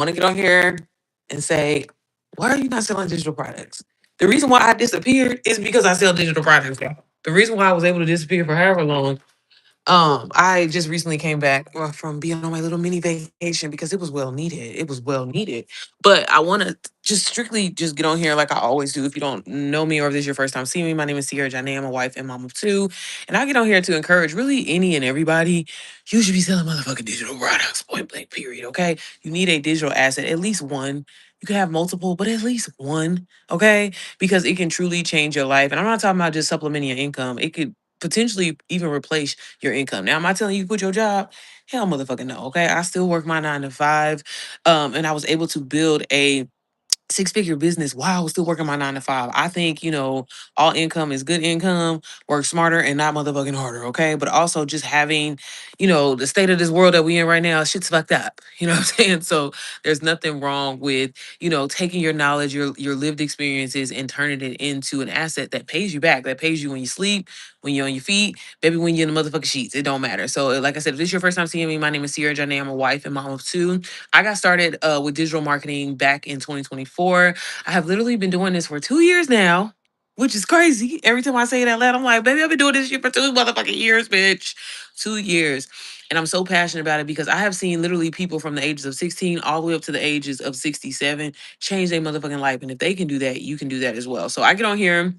want to get on here and say, why are you not selling digital products? The reason why I disappeared is because I sell digital products, y'all. The reason why I was able to disappear for however long, I just recently came back from being on my little mini vacation because it was well needed. It was well needed. But I want to just strictly just get on here like I always do. If you don't know me or if this is your first time seeing me, my name is Sierra Janae. I'm a wife and mom of two. And I get on here to encourage really any and everybody. You should be selling motherfucking digital products, point blank, period. Okay. You need a digital asset, at least one. You can have multiple, but at least one, okay? Because it can truly change your life. And I'm not talking about just supplementing your income. It could potentially even replace your income. Now, am I telling you quit your job? Hell, motherfucking no. Okay, I still work my 9 to 5, and I was able to build a six-figure business while I was still working my 9 to 5. I think, all income is good income. Work smarter and not motherfucking harder, okay? But also just having, the state of this world that we in right now, shit's fucked up. You know what I'm saying? So there's nothing wrong with, taking your knowledge, your lived experiences and turning it into an asset that pays you back, that pays you when you sleep, when you're on your feet, baby, when you're in the motherfucking sheets. It don't matter. So like I said, if this is your first time seeing me, my name is Sierra Janae. I'm a wife and mom of two. I got started with digital marketing back in 2024. I have literally been doing this for 2 years now, which is crazy. Every time I say it out loud, I'm like, baby, I've been doing this shit for 2 motherfucking years, bitch. 2 years. And I'm so passionate about it because I have seen literally people from the ages of 16 all the way up to the ages of 67 change their motherfucking life. And if they can do that, you can do that as well. So I get on here.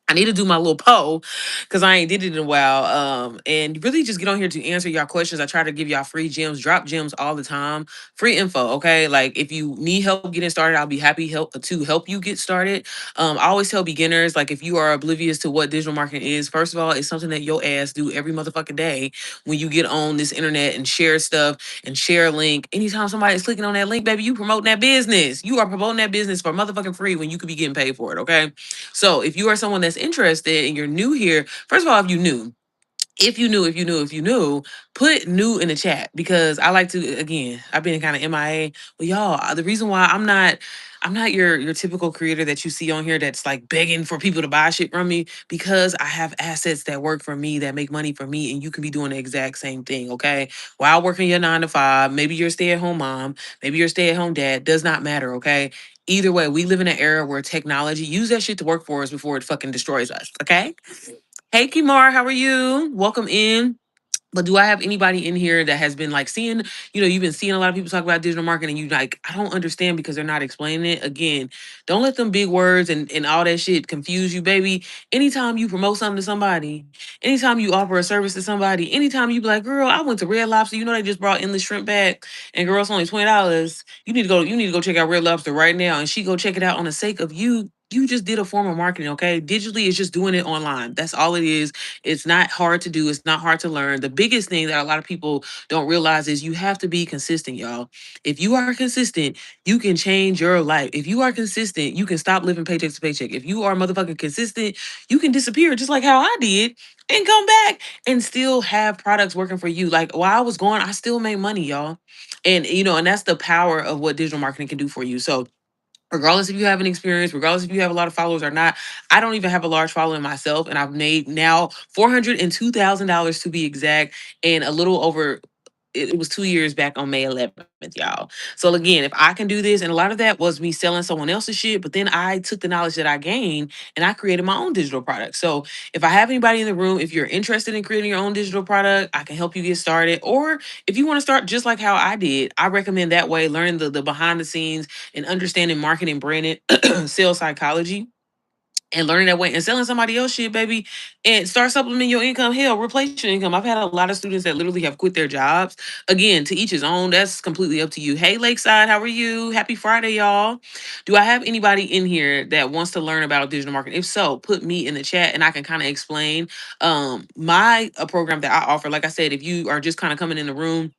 I need to do my little poll because I ain't did it in a while. And really just get on here to answer y'all questions. I try to give y'all free gems, drop gems all the time, free info. Okay, like if you need help getting started, I'll be happy to help you get started. I always tell beginners, like if you are oblivious to what digital marketing is, first of all, it's something that your ass do every motherfucking day when you get on this internet and share stuff and share a link. Anytime somebody's clicking on that link, baby, you promoting that business. You are promoting that business for motherfucking free when you could be getting paid for it. Okay. So if you are someone that's interested and you're new here, first of all, if you knew, put new in the chat because I like to, again, I've been kind of MIA. But y'all, the reason why I'm not your typical creator that you see on here that's like begging for people to buy shit from me because I have assets that work for me, that make money for me, and you can be doing the exact same thing, okay? While working your 9 to 5, maybe you're a stay-at-home mom, maybe you're a stay-at-home dad, does not matter, okay? Either way, we live in an era where technology, use that shit to work for us before it fucking destroys us, okay? Hey, Kimar, how are you? Welcome in. But do I have anybody in here that has been like seeing, you've been seeing a lot of people talk about digital marketing and you like, I don't understand because they're not explaining it. Again, don't let them big words and all that shit confuse you, baby. Anytime you promote something to somebody, anytime you offer a service to somebody, anytime you be like, girl, I went to Red Lobster, they just brought endless shrimp back and girl, it's only $20. You need to go check out Red Lobster right now. And she go check it out on the sake of you. You just did a form of marketing, okay? Digitally, it's just doing it online. That's all it is. It's not hard to do. It's not hard to learn. The biggest thing that a lot of people don't realize is you have to be consistent, y'all. If you are consistent, you can change your life. If you are consistent, you can stop living paycheck to paycheck. If you are motherfucking consistent, you can disappear just like how I did and come back and still have products working for you. Like while I was gone, I still made money, y'all. And that's the power of what digital marketing can do for you. So regardless if you have an experience, regardless if you have a lot of followers or not. I don't even have a large following myself, and I've made now $402,000 to be exact, and a little over. It was 2 years back on May 11th, y'all. So again, if I can do this, and a lot of that was me selling someone else's shit, but then I took the knowledge that I gained and I created my own digital product. So if I have anybody in the room, if you're interested in creating your own digital product, I can help you get started. Or if you want to start just like how I did, I recommend that way, learn the behind the scenes and understanding marketing, branding, sales psychology, and learning that way and selling somebody else shit, baby, and start supplementing your income. Hell, replace your income. I've had a lot of students that literally have quit their jobs. Again, to each his own. That's completely up to you. Hey, Lakeside, how are you? Happy Friday, y'all. Do I have anybody in here that wants to learn about digital marketing? If so, put me in the chat and I can kind of explain my program that I offer. Like I said, if you are just kind of coming in the room,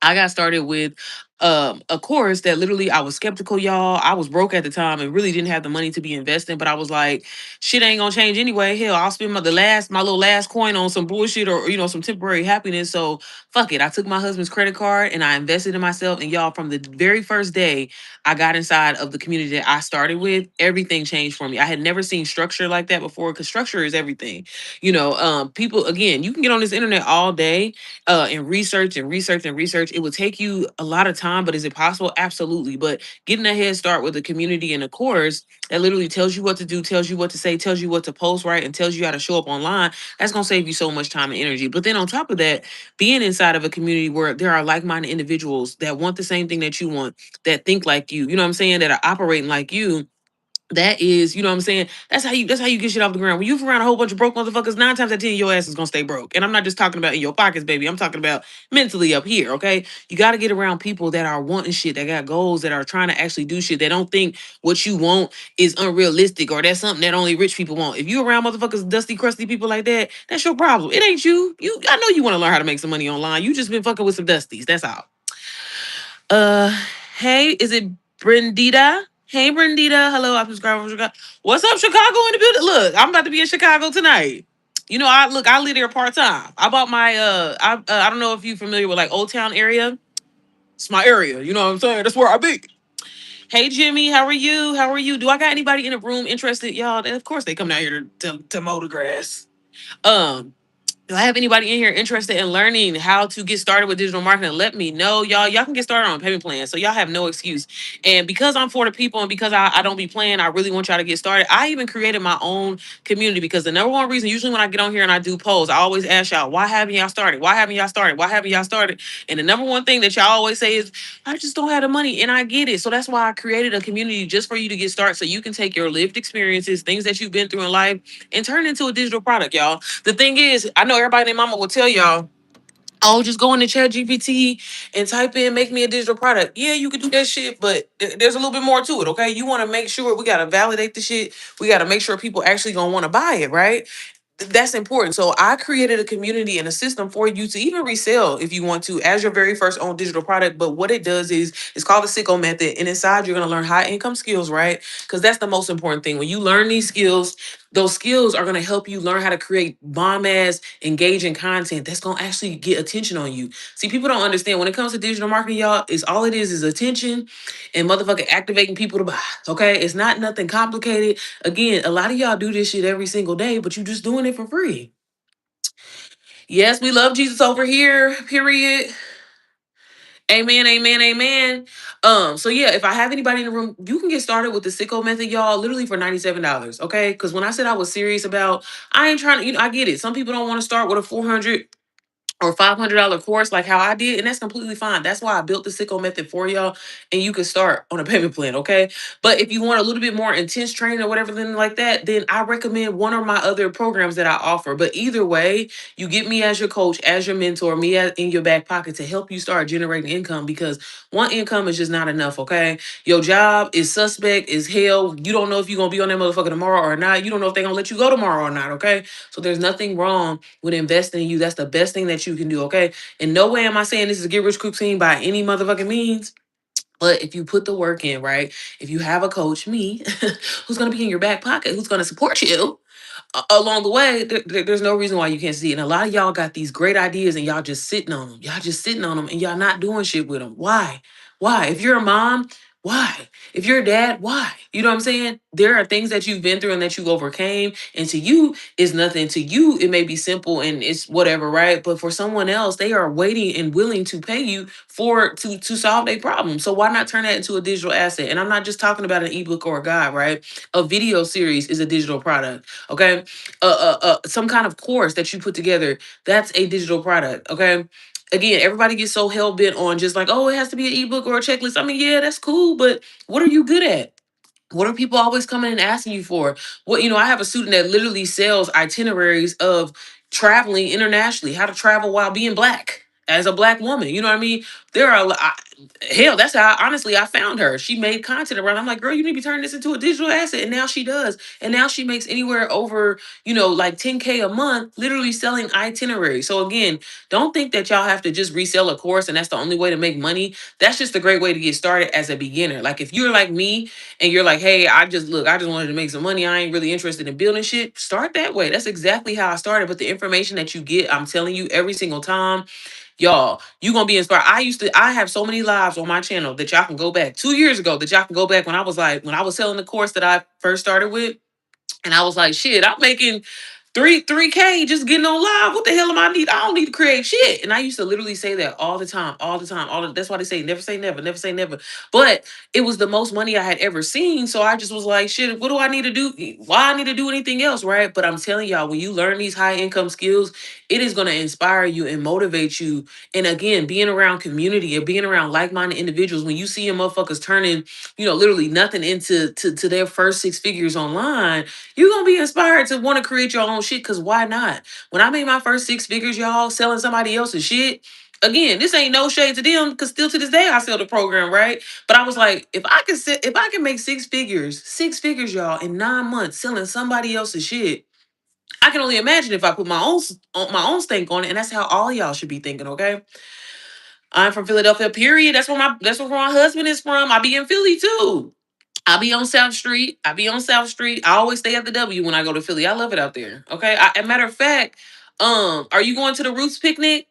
I got started with a course that literally I was skeptical, y'all. I was broke at the time and really didn't have the money to be investing, but I was like, shit ain't gonna change anyway. Hell, I'll spend my little last coin on some bullshit or some temporary happiness. So fuck it. I took my husband's credit card and I invested in myself. And y'all, from the very first day I got inside of the community that I started with, everything changed for me. I had never seen structure like that before because structure is everything. People, again, you can get on this internet all day and research and research and research. It would take you a lot of time time, but is it possible? Absolutely. But getting a head start with a community and a course that literally tells you what to do, tells you what to say, tells you what to post, right, and tells you how to show up online, that's gonna save you so much time and energy. But then on top of that, being inside of a community where there are like-minded individuals that want the same thing that you want, that think like you know what I'm saying, that are operating like you, that is, you know what I'm saying? That's how you get shit off the ground. When you're around a whole bunch of broke motherfuckers, 9 times out of 10, your ass is gonna stay broke. And I'm not just talking about in your pockets, baby. I'm talking about mentally up here, okay? You gotta get around people that are wanting shit, that got goals, that are trying to actually do shit. They don't think what you want is unrealistic or that's something that only rich people want. If you around motherfuckers, dusty, crusty people like that, that's your problem. It ain't you. I know you want to learn how to make some money online. You just been fucking with some dusties. That's all. Uh, hey, is it Brendita? Hey, Brendita. Hello, I'm subscribing from Chicago. What's up, Chicago in the building? Look, I'm about to be in Chicago tonight. You know, I live there part time. I bought my I don't know if you're familiar with like Old Town area. It's my area. You know what I'm saying? That's where I be. Hey, Jimmy, how are you? How are you? Do I got anybody in the room interested? Y'all, of course they come down here to mow the grass. Um, do I have anybody in here interested in learning how to get started with digital marketing? Let me know, y'all. Y'all can get started on a payment plan, so y'all have no excuse. And because I'm for the people and because I don't be playing, I really want y'all to get started. I even created my own community because the number one reason, usually when I get on here and I do polls, I always ask y'all, why haven't y'all started? Why haven't y'all started? Why haven't y'all started? And the number one thing that y'all always say is, I just don't have the money, and I get it. So that's why I created a community just for you to get started, so you can take your lived experiences, things that you've been through in life, and turn it into a digital product, y'all. The thing is, I know everybody and their mama will tell y'all, oh, just go into Chat GPT and type in make me a digital product. Yeah, you can do that shit, but there's a little bit more to it, okay? You want to make sure we gotta validate the shit. We gotta make sure people actually gonna want to buy it, right? That's important. So I created a community and a system for you to even resell if you want to as your very first own digital product. But what it does is it's called the Sicko method. And inside you're gonna learn high income skills, right? Because that's the most important thing. When you learn these skills, those skills are gonna help you learn how to create bomb ass engaging content that's gonna actually get attention on you. See, people don't understand when it comes to digital marketing, y'all, is all it is attention and motherfucking activating people to buy. Okay. It's not nothing complicated. Again, a lot of y'all do this shit every single day, but you just doing it for free. Yes, we love Jesus over here. Period. Amen, amen, amen. So yeah, if I have anybody in the room, you can get started with the Sicko method, y'all, literally for $97. Okay. Because when I said I was serious about, I ain't trying to, I get it. Some people don't want to start with a 400 or $500 course like how I did, and that's completely fine. That's why I built the Sicko method for y'all, and you can start on a payment plan, okay? But if you want a little bit more intense training or whatever, then like that, then I recommend one of my other programs that I offer. But either way, you get me as your coach, as your mentor, me as in your back pocket to help you start generating income because one income is just not enough, okay? Your job is suspect, is hell. You don't know if you're gonna be on that motherfucker tomorrow or not. You don't know if they're gonna let you go tomorrow or not, okay? So there's nothing wrong with investing in you. That's the best thing that you can do, okay? In no way am I saying this is get rich quick scheme by any motherfucking means. But if you put the work in, right? If you have a coach, me, who's gonna be in your back pocket, who's gonna support you, along the way, there's no reason why you can't see it. And a lot of y'all got these great ideas and y'all just sitting on them. Y'all just sitting on them and y'all not doing shit with them. Why? Why? If you're a mom, why? If you're a dad, why? You know what I'm saying? There are things that you've been through and that you overcame. And to you, it's nothing. To you, it may be simple and it's whatever, right? But for someone else, they are waiting and willing to pay you for to solve their problem. So why not turn that into a digital asset? And I'm not just talking about an ebook or a guide, right? A video series is a digital product. Okay. Some kind of course that you put together, that's a digital product. Okay. Again, everybody gets so hell bent on just like, oh, it has to be an ebook or a checklist. I mean, yeah, that's cool, but what are you good at? What are people always coming and asking you for? What, I have a student that literally sells itineraries of traveling internationally, how to travel while being black as a black woman. You know what I mean? There are, hell, that's how honestly I found her. She made content around. I'm like, girl, you need to be turning this into a digital asset. And now she does. And now she makes anywhere over, like 10K a month, literally selling itineraries. So again, don't think that y'all have to just resell a course and that's the only way to make money. That's just a great way to get started as a beginner. Like if you're like me, and you're like, hey, I just wanted to make some money. I ain't really interested in building shit. Start that way. That's exactly how I started. But the information that you get, I'm telling you every single time, y'all, you gonna be inspired. I have so many lives on my channel that y'all can go back 2 years ago that y'all can go back when I was selling the course that I first started with. And I was like, shit, I'm making 3K just getting on live. What the hell am I need? I don't need to create shit. And I used to literally say that all the time, all the time, that's why they say never, never say never. But it was the most money I had ever seen. So I just was like, shit, what do I need to do? Why I need to do anything else, right? But I'm telling y'all, when you learn these high income skills, it is gonna inspire you and motivate you. And again, being around community and being around like-minded individuals, when you see your motherfuckers turning, literally nothing into to their first six figures online, you're gonna be inspired to want to create your own shit. Cause why not? When I made my first six figures, y'all, selling somebody else's shit. Again, this ain't no shade to them, cause still to this day I sell the program, right? But I was like, if I can make six figures, y'all, in 9 months selling somebody else's shit, I can only imagine if I put my own stank on it. And that's how all y'all should be thinking, okay? I'm from Philadelphia, period. That's where my husband is from. I be in Philly too. I'll be on South Street. I be on South Street. I always stay at the W when I go to Philly. I love it out there. Okay. As a matter of fact, are you going to the Roots picnic?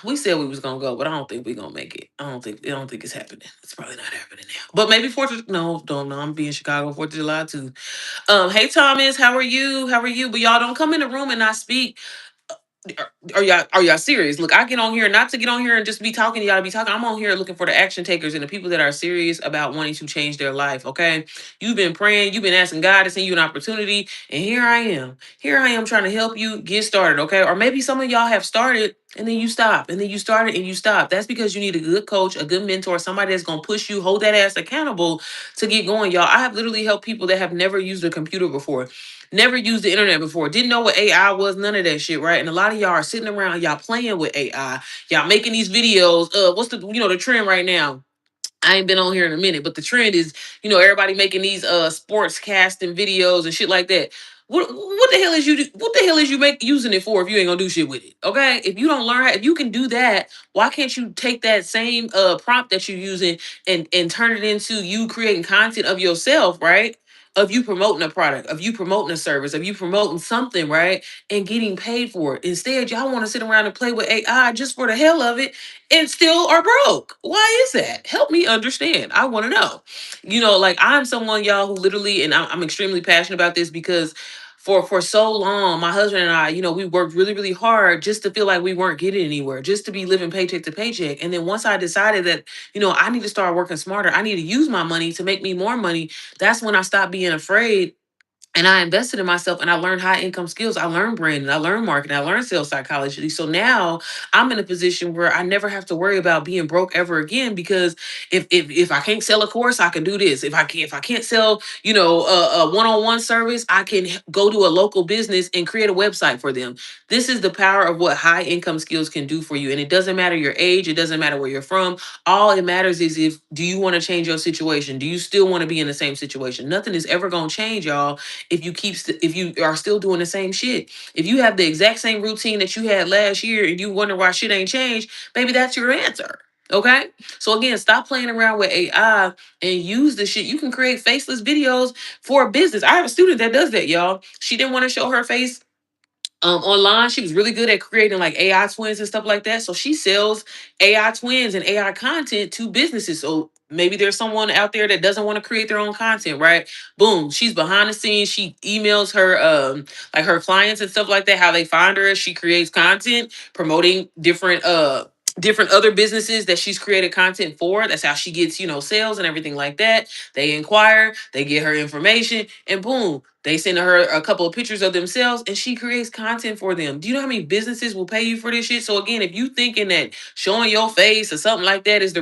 We said we was gonna go, but I don't think we're gonna make it. I don't think it's happening. It's probably not happening now. But maybe Fourth of no, don't know. I'm being Chicago, 4th of July too. Hey Thomas, how are you? How are you? But y'all don't come in the room and not speak. Are y'all serious? Look, I get on here not to get on here and just be talking to y'all to be talking. I'm on here looking for the action takers and the people that are serious about wanting to change their life. Okay. You've been praying, you've been asking God to send you an opportunity, and here I am. Here I am trying to help you get started. Okay. Or maybe some of y'all have started and then you stop, and then you started and you stop. That's because you need a good coach, a good mentor, somebody that's gonna push you, hold that ass accountable to get going. Y'all, I have literally helped people that have never used a computer before, never used the internet before, didn't know what AI was, none of that shit, right? And a lot of y'all are sitting around, y'all playing with AI, y'all making these videos. What's the trend right now? I ain't been on here in a minute, but the trend is, everybody making these sports casting videos and shit like that. What the hell is you make using it for if you ain't gonna do shit with it? Okay? If you don't learn how, if you can do that, why can't you take that same prompt that you're using and turn it into you creating content of yourself, right? Of you promoting a product, of you promoting a service, of you promoting something, right? And getting paid for it. Instead, y'all want to sit around and play with AI just for the hell of it and still are broke. Why is that? Help me understand. I want to know. Like I'm someone, y'all, who literally, and I'm extremely passionate about this because for so long, my husband and I, we worked really, really hard just to feel like we weren't getting anywhere, just to be living paycheck to paycheck. And then once I decided that, I need to start working smarter, I need to use my money to make me more money, that's when I stopped being afraid and I invested in myself and I learned high income skills. I learned branding, I learned marketing, I learned sales psychology. So now I'm in a position where I never have to worry about being broke ever again because if I can't sell a course, I can do this. If I can't sell, a one-on-one service, I can go to a local business and create a website for them. This is the power of what high income skills can do for you. And it doesn't matter your age, it doesn't matter where you're from. All it matters is if do you want to change your situation? Do you still want to be in the same situation? Nothing is ever going to change, y'all, if you are still doing the same shit. If you have the exact same routine that you had last year and you wonder why shit ain't changed, maybe that's your answer. Okay. So again, stop playing around with AI and use the shit. You can create faceless videos for a business. I have a student that does that, y'all. She didn't want to show her face online. She was really good at creating like AI twins and stuff like that. So she sells AI twins and AI content to businesses. So maybe there's someone out there that doesn't want to create their own content, right? Boom, she's behind the scenes. She emails her like her clients and stuff like that, how they find her. She creates content promoting different other businesses that she's created content for. That's how she gets, sales and everything like that. They inquire, they get her information, and boom, they send her a couple of pictures of themselves and she creates content for them. Do you know how many businesses will pay you for this shit? So again, if you thinking that showing your face or something like that is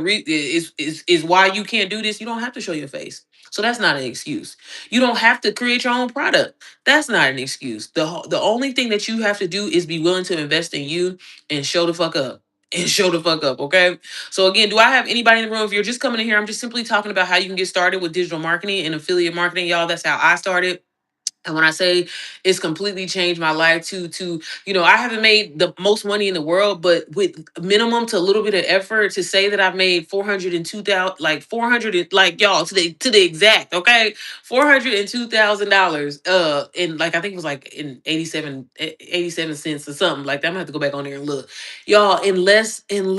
is why you can't do this, you don't have to show your face. So that's not an excuse. You don't have to create your own product. That's not an excuse. The only thing that you have to do is be willing to invest in you and show the fuck up. And show the fuck up, okay? So again, do I have anybody in the room? If you're just coming in here, I'm just simply talking about how you can get started with digital marketing and affiliate marketing, y'all. That's how I started. And when I say it's completely changed my life I haven't made the most money in the world, but with minimum to a little bit of effort to say that I've made 402,000, like 400, like y'all to the exact, okay, $402,000, in like I think it was like in 87 cents or something like that. I'm gonna have to go back on there and look, y'all, in less than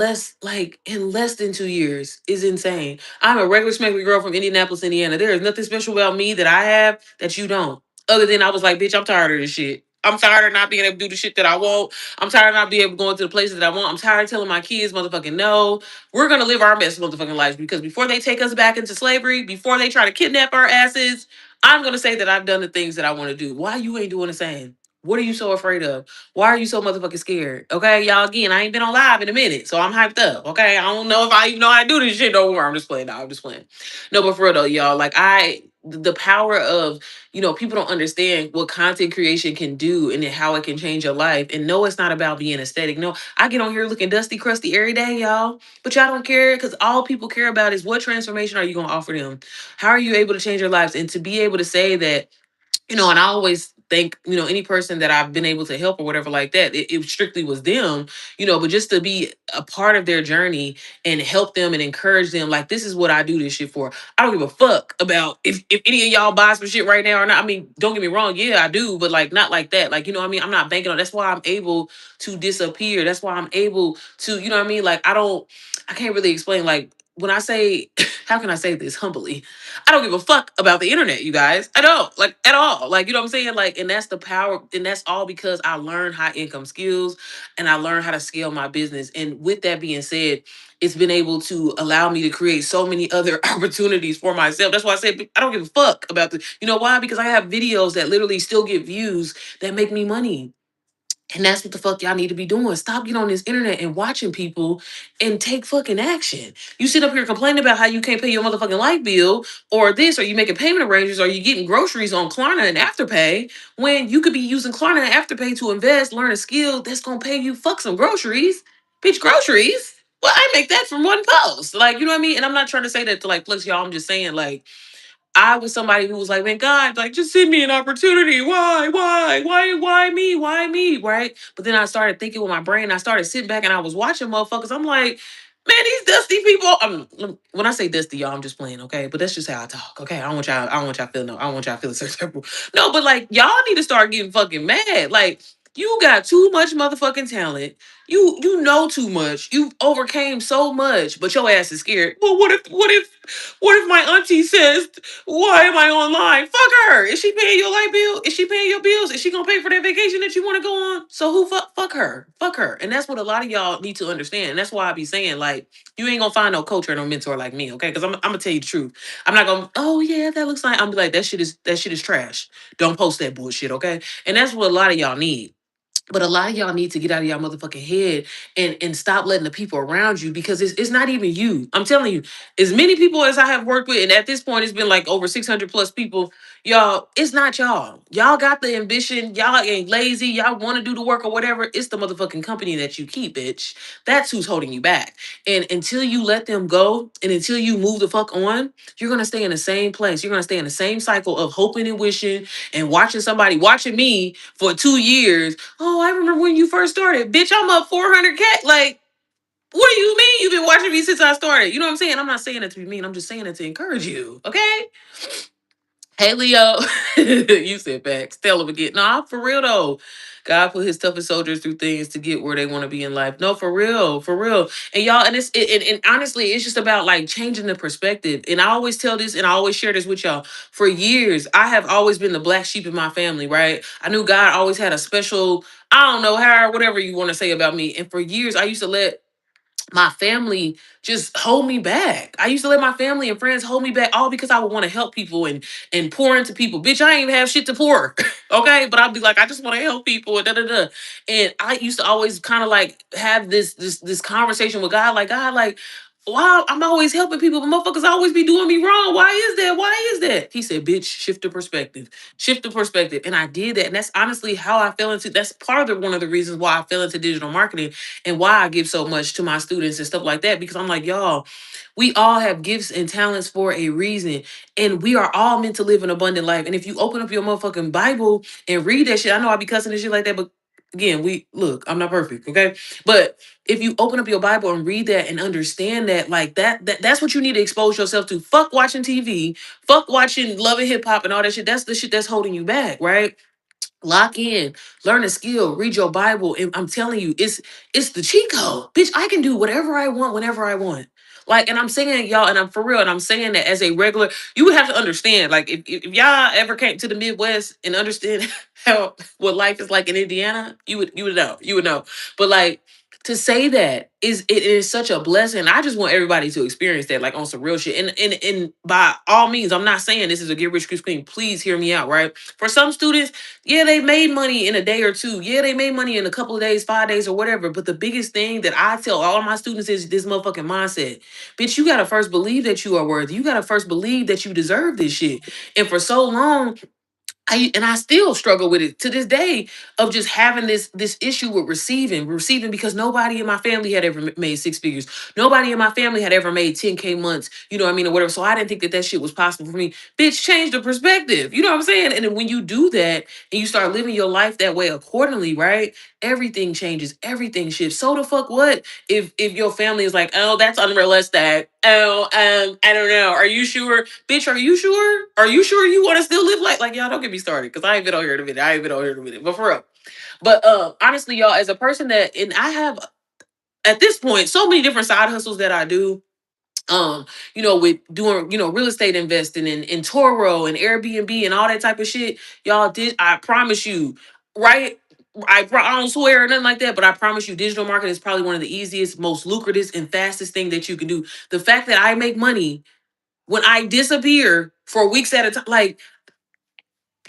2 years is insane. I'm a regular smuggler girl from Indianapolis, Indiana. There is nothing special about me that I have that you don't. Other than I was like, bitch, I'm tired of this shit. I'm tired of not being able to do the shit that I want. I'm tired of not being able to go into the places that I want. I'm tired of telling my kids, motherfucking no. We're gonna live our best motherfucking lives because before they take us back into slavery, before they try to kidnap our asses, I'm gonna say that I've done the things that I want to do. Why you ain't doing the same? What are you so afraid of? Why are you so motherfucking scared? Okay, y'all. Again, I ain't been on live in a minute, so I'm hyped up. Okay, I don't know if I even know how to do this shit no more. I'm just playing. No, I'm just playing. No, but for real though, y'all. Like the power of people don't understand what content creation can do and then how it can change your life. And no, it's not about being aesthetic. No, I get on here looking dusty, crusty every day, y'all. But y'all don't care because all people care about is what transformation are you going to offer them? How are you able to change their lives? And to be able to say that and I always think, any person that I've been able to help or whatever like that, it strictly was them, but just to be a part of their journey and help them and encourage them, like, this is what I do this shit for. I don't give a fuck about if any of y'all buy some shit right now or not. I mean, don't get me wrong. Yeah, I do, but like, not like that. Like, you know what I mean? I'm not banking on that's why I'm able to disappear. That's why I'm able to, you know what I mean? Like, I can't really explain. Like, when I say, how can I say this humbly? I don't give a fuck about the internet, you guys. I don't like at all. Like, you know what I'm saying? Like, and that's the power, and that's all because I learned high income skills and I learned how to scale my business. And with that being said, it's been able to allow me to create so many other opportunities for myself. That's why I say I don't give a fuck about the, you know why? Because I have videos that literally still get views that make me money. And that's what the fuck y'all need to be doing. Stop getting on this internet and watching people and take fucking action. You sit up here complaining about how you can't pay your motherfucking light bill or this, or you making payment arrangements, or you getting groceries on Klarna and Afterpay when you could be using Klarna and Afterpay to invest, learn a skill that's gonna pay you fuck some groceries. Bitch, groceries? Well, I make that from one post. Like, you know what I mean? And I'm not trying to say that to like flex y'all. I'm just saying, like, I was somebody who was like, man, God, like, just send me an opportunity. Why me? Why me? Right? But then I started thinking with my brain. I started sitting back and I was watching motherfuckers. I'm like, man, these dusty people. When I say dusty, y'all, I'm just playing, okay? But that's just how I talk, okay? I don't want y'all feeling no. I don't want y'all feeling certain. No, but like, y'all need to start getting fucking mad. Like, you got too much motherfucking talent. You know too much. You overcame so much, but your ass is scared. Well, what if my auntie says, why am I online? Fuck her. Is she paying your light bill? Is she paying your bills? Is she gonna pay for that vacation that you want to go on? So who fuck her? Fuck her. And that's what a lot of y'all need to understand. And that's why I be saying, like, you ain't gonna find no coach or no mentor like me, okay? Because I'm gonna tell you the truth. I'm not gonna, oh yeah, that looks like I'm be like, that shit is trash. Don't post that bullshit, okay? And that's what a lot of y'all need. But a lot of y'all need to get out of y'all motherfucking head and stop letting the people around you because it's not even you. I'm telling you, as many people as I have worked with, and at this point it's been like over 600 plus people, y'all, it's not y'all. Y'all got the ambition, y'all ain't lazy, y'all want to do the work or whatever. It's the motherfucking company that you keep, bitch. That's who's holding you back. And until you let them go and until you move the fuck on, you're gonna stay in the same place. You're gonna stay in the same cycle of hoping and wishing and watching somebody watching me for 2 years. Oh, I remember when you first started. Bitch, I'm up 400K. Like, what do you mean you've been watching me since I started? You know what I'm saying? I'm not saying it to be mean. I'm just saying it to encourage you. Okay? Hey, Leo. You said facts. Tell them again. Nah, for real though. God put his toughest soldiers through things to get where they want to be in life. No, for real, for real. And y'all, and honestly, it's just about like changing the perspective. And I always tell this and I always share this with y'all. For years, I have always been the black sheep in my family, right? I knew God always had a special, I don't know, how, whatever you want to say about me. And for years, I used to let my family just hold me back. I used to let my family and friends hold me back all because I would want to help people and pour into people. Bitch, I ain't even have shit to pour. Okay? But I'd be like, I just want to help people and da da da. And I used to always kind of like have this conversation with God, like, wow, I'm always helping people, but motherfuckers always be doing me wrong. Why is that? Why is that? He said, bitch, shift the perspective. Shift the perspective. And I did that. And that's honestly how I fell into that's part of one of the reasons why I fell into digital marketing and why I give so much to my students and stuff like that. Because I'm like, y'all, we all have gifts and talents for a reason. And we are all meant to live an abundant life. And if you open up your motherfucking Bible and read that shit, I know I be cussing and shit like that, but again, I'm not perfect, okay? But if you open up your Bible and read that and understand that, like that's what you need to expose yourself to. Fuck watching TV, fuck watching Love and Hip Hop and all that shit. That's the shit that's holding you back, right? Lock in, learn a skill, read your Bible, and I'm telling you, it's the cheat code, bitch. I can do whatever I want whenever I want. Like, and I'm saying y'all, and I'm for real, and I'm saying that as a regular, you would have to understand, like, if y'all ever came to the Midwest and understand how what life is like in Indiana, you would know. But like to say that it is such a blessing. I just want everybody to experience that, like on some real shit. And by all means, I'm not saying this is a get rich quick scheme. Please hear me out, right? For some students, yeah, they made money in a day or two. Yeah, they made money in a couple of days, 5 days, or whatever. But the biggest thing that I tell all my students is this motherfucking mindset. Bitch, you gotta first believe that you are worthy. You gotta first believe that you deserve this shit. And for so long, I still struggle with it to this day of just having this issue with receiving because nobody in my family had ever made six figures. Nobody in my family had ever made 10K months, you know what I mean, or whatever. So I didn't think that that shit was possible for me. Bitch, change the perspective. You know what I'm saying? And then when you do that and you start living your life that way accordingly, right? Everything changes, everything shifts. So the fuck what? If your family is like, oh, that's unrealistic. Oh, I don't know. Are you sure? Bitch, are you sure? Are you sure you want to still live like y'all? Don't get me started, because I ain't been on here in a minute. I ain't been on here in a minute, but for real. But honestly, y'all, as a person that, and I have at this point so many different side hustles that I do. With doing, real estate investing in Toro and Airbnb and all that type of shit. Y'all did. I promise you, right? I don't swear or nothing like that, but I promise you, digital marketing is probably one of the easiest, most lucrative, and fastest thing that you can do. The fact that I make money when I disappear for weeks at a time, like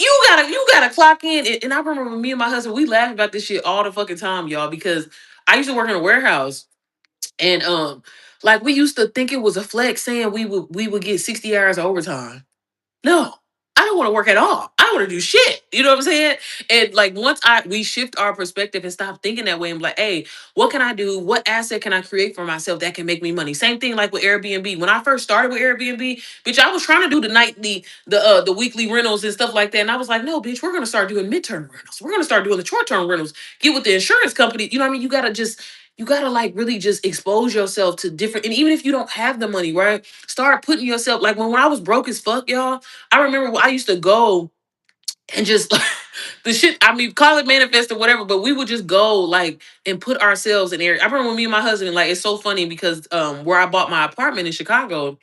you gotta clock in. And I remember when me and my husband, we laugh about this shit all the fucking time, y'all, because I used to work in a warehouse and like we used to think it was a flex saying we would get 60 hours of overtime. No, I don't want to work at all. I don't want to do shit. You know what I'm saying? And like once we shift our perspective and stop thinking that way and be like, hey, what can I do? What asset can I create for myself that can make me money? Same thing like with Airbnb. When I first started with Airbnb, bitch, I was trying to do the weekly rentals and stuff like that. And I was like, no, bitch, we're gonna start doing midterm rentals. We're gonna start doing the short-term rentals. Get with the insurance company. You know what I mean? You gotta like really just expose yourself to different, and even if you don't have the money, right? Start putting yourself like when I was broke as fuck, y'all. I remember I used to go and just the shit. I mean, call it manifest or whatever, but we would just go like and put ourselves in areas. I remember when me and my husband, like, it's so funny because where I bought my apartment in Chicago,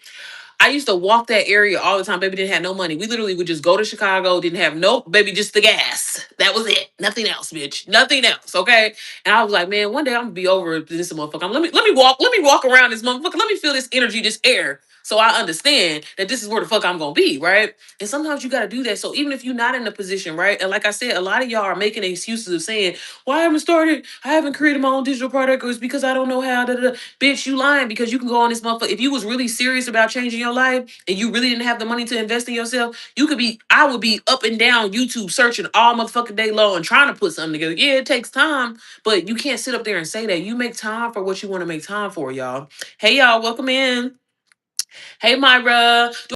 I used to walk that area all the time. Baby didn't have no money. We literally would just go to Chicago, didn't have no baby, just the gas. That was it. Nothing else, bitch. Nothing else. Okay. And I was like, man, one day I'm gonna be over this motherfucker. Let me walk around this motherfucker. Let me feel this energy, this air. So I understand that this is where the fuck I'm gonna be, right? And sometimes you gotta do that. So even if you're not in a position, right? And like I said, a lot of y'all are making excuses of saying, why I haven't started, I haven't created my own digital product, or it's because I don't know how. Da, da, da. Bitch, you lying because you can go on this motherfucker. If you was really serious about changing your life and you really didn't have the money to invest in yourself, I would be up and down YouTube searching all motherfucking day long and trying to put something together. Yeah, it takes time, but you can't sit up there and say that. You make time for what you want to make time for, y'all. Hey, y'all, welcome in. Hey, Myra.